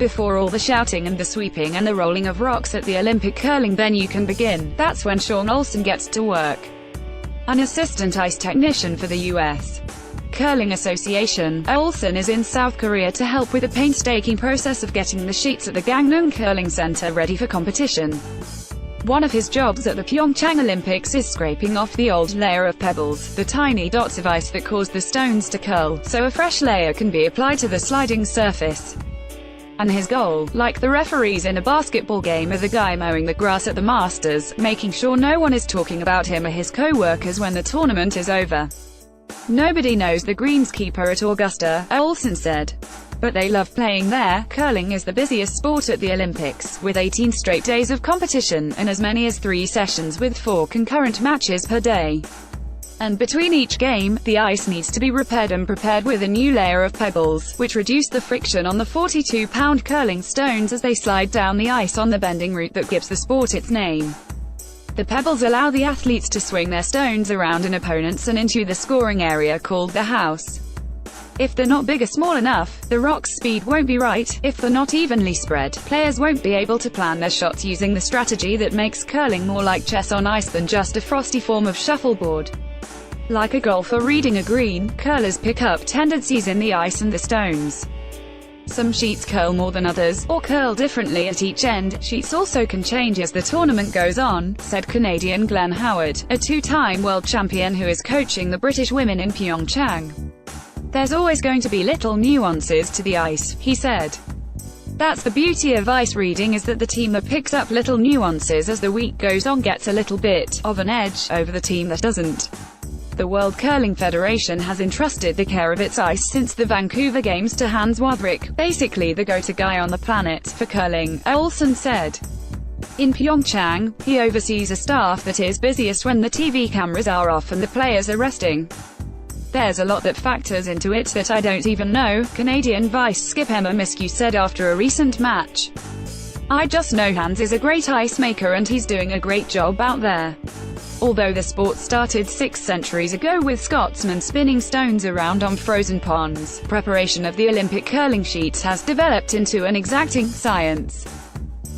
Before all the shouting and the sweeping and the rolling of rocks at the Olympic curling venue can begin, that's when Sean Olsen gets to work. An assistant ice technician for the U.S. Curling Association, Olsen is in South Korea to help with the painstaking process of getting the sheets at the Gangneung Curling Center ready for competition. One of his jobs at the Pyeongchang Olympics is scraping off the old layer of pebbles, the tiny dots of ice that cause the stones to curl, so a fresh layer can be applied to the sliding surface. And his goal, like the referees in a basketball game or the guy mowing the grass at the Masters, making sure no one is talking about him or his co-workers when the tournament is over. Nobody knows the greenskeeper at Augusta, Olsen said. But they love playing there. Curling is the busiest sport at the Olympics, with 18 straight days of competition, and as many as 3 sessions with 4 concurrent matches per day. And between each game, the ice needs to be repaired and prepared with a new layer of pebbles, which reduce the friction on the 42-pound curling stones as they slide down the ice on the bending route that gives the sport its name. The pebbles allow the athletes to swing their stones around an opponent's and into the scoring area called the house. If they're not big or small enough, the rock's speed won't be right. If they're not evenly spread, players won't be able to plan their shots using the strategy that makes curling more like chess on ice than just a frosty form of shuffleboard. Like a golfer reading a green, curlers pick up tendencies in the ice and the stones. Some sheets curl more than others, or curl differently at each end. Sheets also can change as the tournament goes on, said Canadian Glenn Howard, a 2-time world champion who is coaching the British women in Pyeongchang. There's always going to be little nuances to the ice, he said. That's the beauty of ice reading, is that the team that picks up little nuances as the week goes on gets a little bit of an edge over the team that doesn't. The World Curling Federation has entrusted the care of its ice since the Vancouver Games to Hans Wadrick, basically the go-to guy on the planet for curling, Olsen said. In Pyeongchang, he oversees a staff that is busiest when the TV cameras are off and the players are resting. There's a lot that factors into it that I don't even know, Canadian vice skip Emma Miskew said after a recent match. I just know Hans is a great ice maker and he's doing a great job out there. Although the sport started 6 centuries ago with Scotsmen spinning stones around on frozen ponds, preparation of the Olympic curling sheets has developed into an exacting science.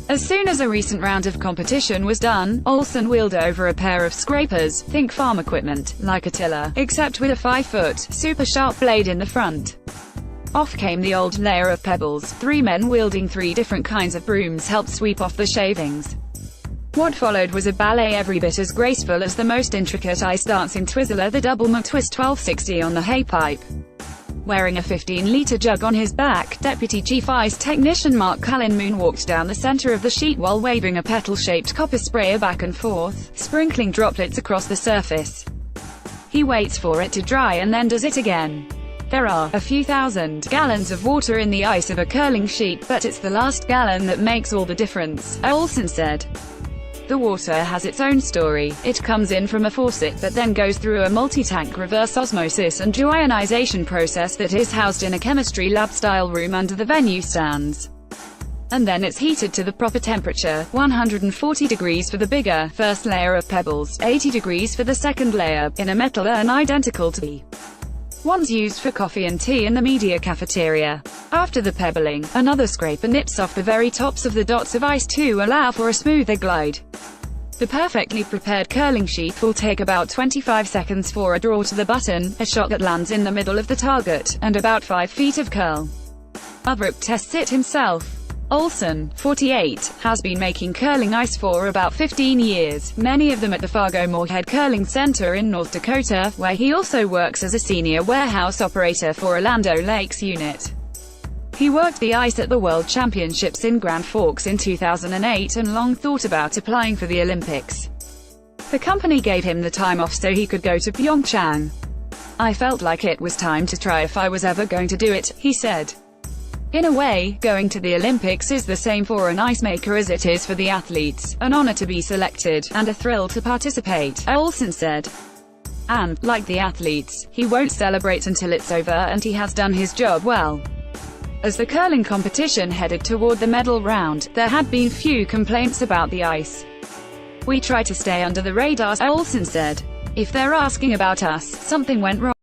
As soon as a recent round of competition was done, Olsen wheeled over a pair of scrapers, think farm equipment, like a tiller, except with a 5-foot, super-sharp blade in the front. Off came the old layer of pebbles. 3 men wielding 3 different kinds of brooms helped sweep off the shavings. What followed was a ballet every bit as graceful as the most intricate ice dancing Twizzler, the double twist 1260 on the haypipe. Wearing a 15-liter jug on his back, Deputy Chief Ice Technician Mark Cullen moonwalked down the center of the sheet while waving a petal-shaped copper sprayer back and forth, sprinkling droplets across the surface. He waits for it to dry and then does it again. There are a few thousand gallons of water in the ice of a curling sheet, but it's the last gallon that makes all the difference, Olsen said. The water has its own story. It comes in from a faucet that then goes through a multi-tank reverse osmosis and deionization process that is housed in a chemistry lab-style room under the venue stands. And then it's heated to the proper temperature, 140 degrees for the bigger, first layer of pebbles, 80 degrees for the second layer, in a metal urn identical to the ones used for coffee and tea in the media cafeteria. After the pebbling, another scraper nips off the very tops of the dots of ice to allow for a smoother glide. The perfectly prepared curling sheet will take about 25 seconds for a draw to the button, a shot that lands in the middle of the target, and about 5 feet of curl. Wadrick tests it himself. Olsen, 48, has been making curling ice for about 15 years, many of them at the Fargo-Moorhead Curling Center in North Dakota, where he also works as a senior warehouse operator for Orlando Lakes unit. He worked the ice at the World Championships in Grand Forks in 2008 and long thought about applying for the Olympics. The company gave him the time off so he could go to Pyeongchang. I felt like it was time to try if I was ever going to do it, he said. In a way, going to the Olympics is the same for an ice maker as it is for the athletes, an honor to be selected, and a thrill to participate, Olsen said. And, like the athletes, he won't celebrate until it's over and he has done his job well. As the curling competition headed toward the medal round, there had been few complaints about the ice. We try to stay under the radar, Olsen said. If they're asking about us, something went wrong.